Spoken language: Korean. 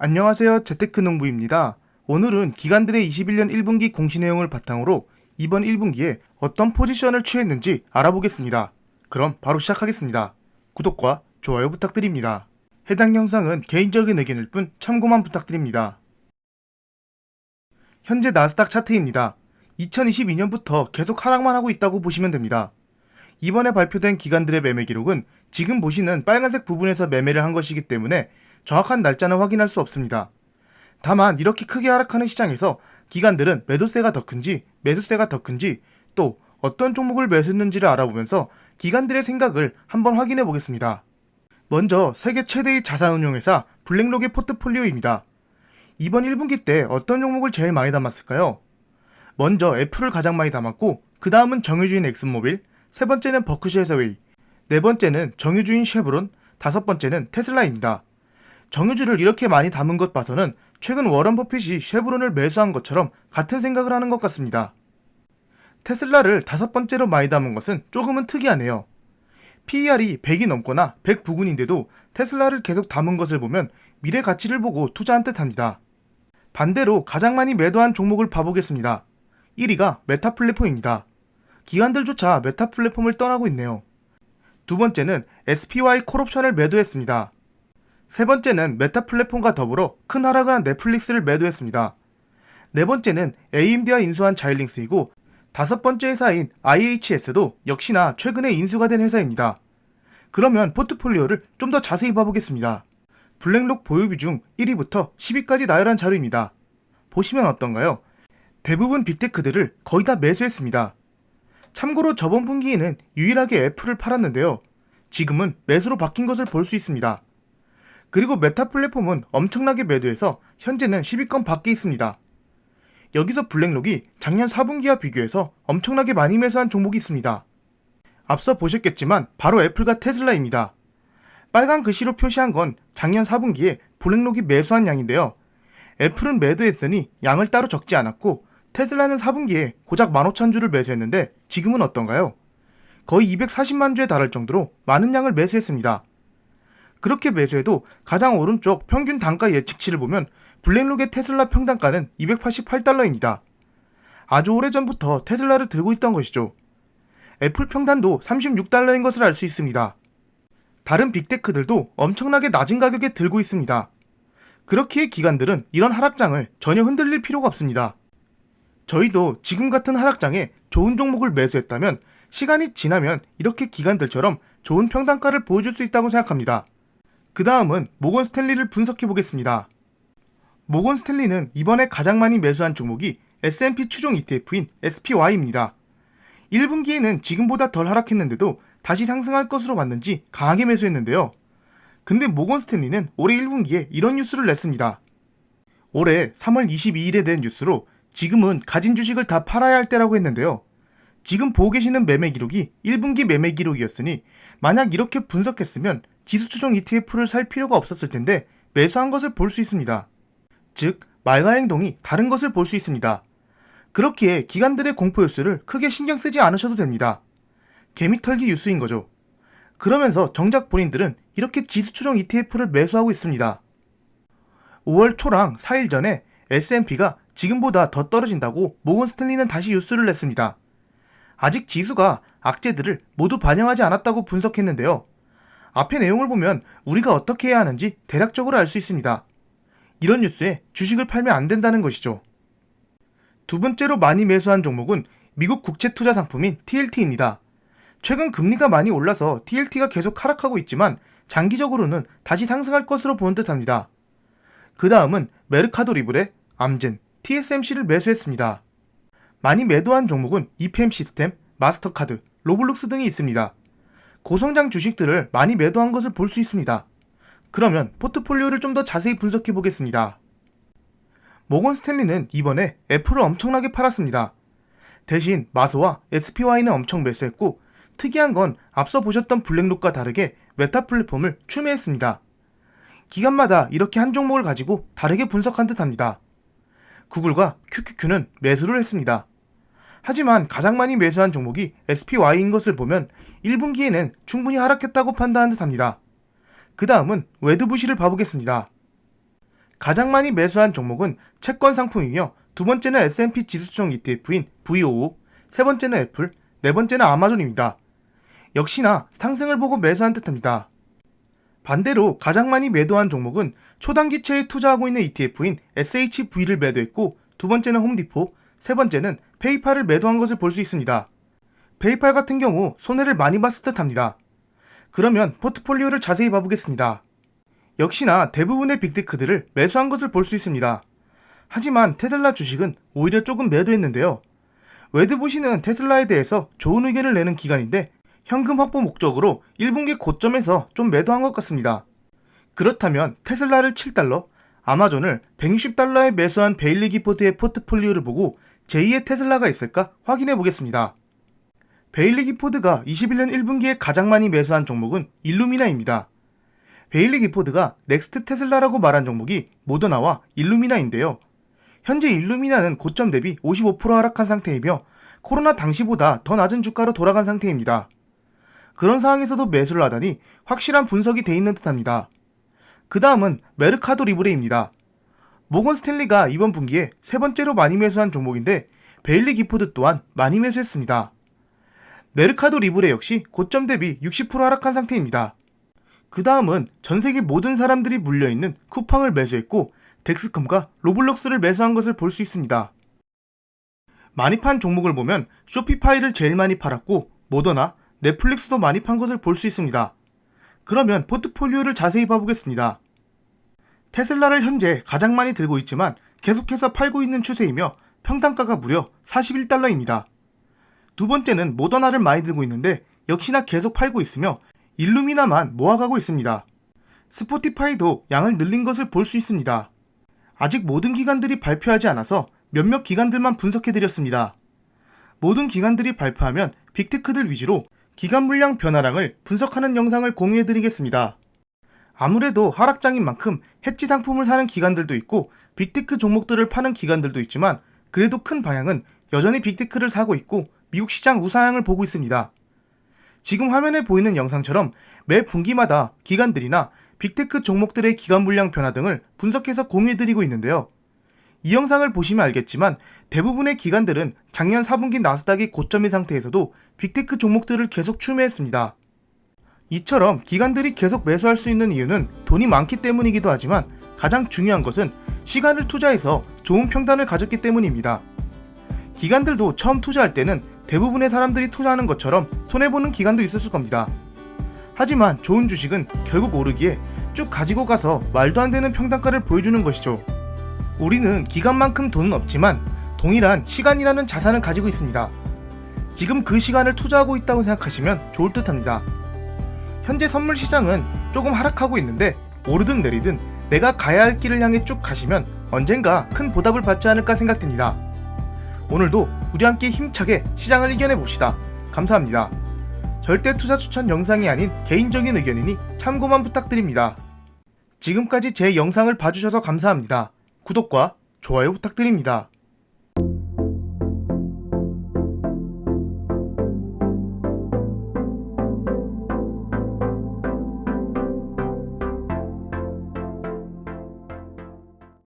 안녕하세요. 재테크농부입니다. 오늘은 기관들의 21년 1분기 공시 내용을 바탕으로 이번 1분기에 어떤 포지션을 취했는지 알아보겠습니다. 그럼 바로 시작하겠습니다. 구독과 좋아요 부탁드립니다. 해당 영상은 개인적인 의견일 뿐 참고만 부탁드립니다. 현재 나스닥 차트입니다. 2022년부터 계속 하락만 하고 있다고 보시면 됩니다. 이번에 발표된 기관들의 매매 기록은 지금 보시는 빨간색 부분에서 매매를 한 것이기 때문에 정확한 날짜는 확인할 수 없습니다. 다만 이렇게 크게 하락하는 시장에서 기관들은 매도세가 더 큰지 매수세가 더 큰지 또 어떤 종목을 매수했는지를 알아보면서 기관들의 생각을 한번 확인해 보겠습니다. 먼저 세계 최대의 자산운용회사 블랙록의 포트폴리오입니다. 이번 1분기 때 어떤 종목을 제일 많이 담았을까요? 먼저 애플을 가장 많이 담았고 그 다음은 정유주인 엑슨모빌, 세 번째는 버크셔 해서웨이, 네 번째는 정유주인 쉐브론, 다섯 번째는 테슬라입니다. 정유주를 이렇게 많이 담은 것 봐서는 최근 워런 버핏이 쉐브론을 매수한 것처럼 같은 생각을 하는 것 같습니다. 테슬라를 다섯 번째로 많이 담은 것은 조금은 특이하네요. PER이 100이 넘거나 100 부근인데도 테슬라를 계속 담은 것을 보면 미래 가치를 보고 투자한 듯합니다. 반대로 가장 많이 매도한 종목을 봐보겠습니다. 1위가 메타 플랫폼입니다. 기관들조차 메타 플랫폼을 떠나고 있네요. 두 번째는 SPY 콜옵션을 매도했습니다. 세 번째는 메타 플랫폼과 더불어 큰 하락을 한 넷플릭스를 매도했습니다. 네 번째는 AMD와 인수한 자일링스이고 다섯 번째 회사인 IHS도 역시나 최근에 인수가 된 회사입니다. 그러면 포트폴리오를 좀 더 자세히 봐보겠습니다. 블랙록 보유비 중 1위부터 10위까지 나열한 자료입니다. 보시면 어떤가요? 대부분 빅테크들을 거의 다 매수했습니다. 참고로 저번 분기에는 유일하게 애플을 팔았는데요. 지금은 매수로 바뀐 것을 볼 수 있습니다. 그리고 메타 플랫폼은 엄청나게 매도해서 현재는 10위권 밖에 있습니다. 여기서 블랙록이 작년 4분기와 비교해서 엄청나게 많이 매수한 종목이 있습니다. 앞서 보셨겠지만 바로 애플과 테슬라입니다. 빨간 글씨로 표시한 건 작년 4분기에 블랙록이 매수한 양인데요. 애플은 매도했으니 양을 따로 적지 않았고 테슬라는 4분기에 고작 15,000주를 매수했는데 지금은 어떤가요? 거의 240만 주에 달할 정도로 많은 양을 매수했습니다. 그렇게 매수해도 가장 오른쪽 평균 단가 예측치를 보면 블랙록의 테슬라 평단가는 288달러입니다. 아주 오래전부터 테슬라를 들고 있던 것이죠. 애플 평단도 36달러인 것을 알 수 있습니다. 다른 빅테크들도 엄청나게 낮은 가격에 들고 있습니다. 그렇기에 기관들은 이런 하락장을 전혀 흔들릴 필요가 없습니다. 저희도 지금 같은 하락장에 좋은 종목을 매수했다면 시간이 지나면 이렇게 기관들처럼 좋은 평단가를 보여줄 수 있다고 생각합니다. 그 다음은 모건 스탠리를 분석해 보겠습니다. 모건 스탠리는 이번에 가장 많이 매수한 종목이 S&P 추종 ETF인 SPY입니다. 1분기에는 지금보다 덜 하락했는데도 다시 상승할 것으로 봤는지 강하게 매수했는데요. 근데 모건 스탠리는 올해 1분기에 이런 뉴스를 냈습니다. 올해 3월 22일에 낸 뉴스로 지금은 가진 주식을 다 팔아야 할 때라고 했는데요. 지금 보고 계시는 매매 기록이 1분기 매매 기록이었으니 만약 이렇게 분석했으면 지수 추종 ETF를 살 필요가 없었을 텐데 매수한 것을 볼 수 있습니다. 즉, 말과 행동이 다른 것을 볼 수 있습니다. 그렇기에 기관들의 공포 뉴스를 크게 신경 쓰지 않으셔도 됩니다. 개미털기 뉴스인 거죠. 그러면서 정작 본인들은 이렇게 지수 추종 ETF를 매수하고 있습니다. 5월 초랑 4일 전에 S&P가 지금보다 더 떨어진다고 모건 스탠리는 다시 뉴스를 냈습니다. 아직 지수가 악재들을 모두 반영하지 않았다고 분석했는데요. 앞의 내용을 보면 우리가 어떻게 해야 하는지 대략적으로 알 수 있습니다. 이런 뉴스에 주식을 팔면 안 된다는 것이죠. 두 번째로 많이 매수한 종목은 미국 국채 투자 상품인 TLT입니다. 최근 금리가 많이 올라서 TLT가 계속 하락하고 있지만 장기적으로는 다시 상승할 것으로 보는 듯합니다. 그 다음은 메르카도 리브레, 암젠, TSMC를 매수했습니다. 많이 매도한 종목은 EPM 시스템, 마스터카드, 로블록스 등이 있습니다. 고성장 주식들을 많이 매도한 것을 볼 수 있습니다. 그러면 포트폴리오를 좀 더 자세히 분석해 보겠습니다. 모건 스탠리는 이번에 애플을 엄청나게 팔았습니다. 대신 마소와 SPY는 엄청 매수했고 특이한 건 앞서 보셨던 블랙록과 다르게 메타 플랫폼을 추매했습니다. 기간마다 이렇게 한 종목을 가지고 다르게 분석한 듯합니다. 구글과 QQQ는 매수를 했습니다. 하지만 가장 많이 매수한 종목이 SPY인 것을 보면 1분기에는 충분히 하락했다고 판단한 듯합니다. 그 다음은 웨드부시를 봐보겠습니다. 가장 많이 매수한 종목은 채권 상품이며 두 번째는 S&P 지수총 ETF인 VOO, 세 번째는 애플, 네 번째는 아마존입니다. 역시나 상승을 보고 매수한 듯합니다. 반대로 가장 많이 매도한 종목은 초단기채에 투자하고 있는 ETF인 SHV를 매도했고 두 번째는 홈디포, 세 번째는 페이팔을 매도한 것을 볼 수 있습니다. 페이팔 같은 경우 손해를 많이 봤을 듯합니다. 그러면 포트폴리오를 자세히 봐보겠습니다. 역시나 대부분의 빅테크들을 매수한 것을 볼 수 있습니다. 하지만 테슬라 주식은 오히려 조금 매도했는데요. 웨드부시는 테슬라에 대해서 좋은 의견을 내는 기관인데 현금 확보 목적으로 1분기 고점에서 좀 매도한 것 같습니다. 그렇다면 테슬라를 7달러, 아마존을 160달러에 매수한 베일리 기포드의 포트폴리오를 보고 제2의 테슬라가 있을까 확인해 보겠습니다. 베일리 기포드가 21년 1분기에 가장 많이 매수한 종목은 일루미나입니다. 베일리 기포드가 넥스트 테슬라라고 말한 종목이 모더나와 일루미나인데요. 현재 일루미나는 고점 대비 55% 하락한 상태이며 코로나 당시보다 더 낮은 주가로 돌아간 상태입니다. 그런 상황에서도 매수를 하다니 확실한 분석이 돼 있는 듯합니다. 그 다음은 메르카도 리브레입니다. 모건 스탠리가 이번 분기에 세 번째로 많이 매수한 종목인데 베일리 기포드 또한 많이 매수했습니다. 메르카도 리브레 역시 고점 대비 60% 하락한 상태입니다. 그 다음은 전세계 모든 사람들이 물려있는 쿠팡을 매수했고 덱스컴과 로블록스를 매수한 것을 볼 수 있습니다. 많이 판 종목을 보면 쇼피파이를 제일 많이 팔았고 모더나, 넷플릭스도 많이 판 것을 볼 수 있습니다. 그러면 포트폴리오를 자세히 봐보겠습니다. 테슬라를 현재 가장 많이 들고 있지만 계속해서 팔고 있는 추세이며 평단가가 무려 41달러입니다. 두 번째는 모더나를 많이 들고 있는데 역시나 계속 팔고 있으며 일루미나만 모아가고 있습니다. 스포티파이도 양을 늘린 것을 볼 수 있습니다. 아직 모든 기관들이 발표하지 않아서 몇몇 기관들만 분석해드렸습니다. 모든 기관들이 발표하면 빅테크들 위주로 기관 물량 변화량을 분석하는 영상을 공유해드리겠습니다. 아무래도 하락장인 만큼 해치 상품을 사는 기관들도 있고 빅테크 종목들을 파는 기관들도 있지만 그래도 큰 방향은 여전히 빅테크를 사고 있고 미국 시장 우상향을 보고 있습니다. 지금 화면에 보이는 영상처럼 매 분기마다 기관들이나 빅테크 종목들의 기관 물량 변화 등을 분석해서 공유해드리고 있는데요. 이 영상을 보시면 알겠지만 대부분의 기관들은 작년 4분기 나스닥이 고점인 상태에서도 빅테크 종목들을 계속 추매했습니다. 이처럼 기관들이 계속 매수할 수 있는 이유는 돈이 많기 때문이기도 하지만 가장 중요한 것은 시간을 투자해서 좋은 평단을 가졌기 때문입니다. 기관들도 처음 투자할 때는 대부분의 사람들이 투자하는 것처럼 손해보는 기간도 있었을 겁니다. 하지만 좋은 주식은 결국 오르기에 쭉 가지고 가서 말도 안 되는 평단가를 보여주는 것이죠. 우리는 기간만큼 돈은 없지만 동일한 시간이라는 자산을 가지고 있습니다. 지금 그 시간을 투자하고 있다고 생각하시면 좋을 듯 합니다. 현재 선물 시장은 조금 하락하고 있는데 오르든 내리든 내가 가야 할 길을 향해 쭉 가시면 언젠가 큰 보답을 받지 않을까 생각됩니다. 오늘도 우리 함께 힘차게 시장을 이겨내 봅시다. 감사합니다. 절대 투자 추천 영상이 아닌 개인적인 의견이니 참고만 부탁드립니다. 지금까지 제 영상을 봐주셔서 감사합니다. 구독과 좋아요 부탁드립니다.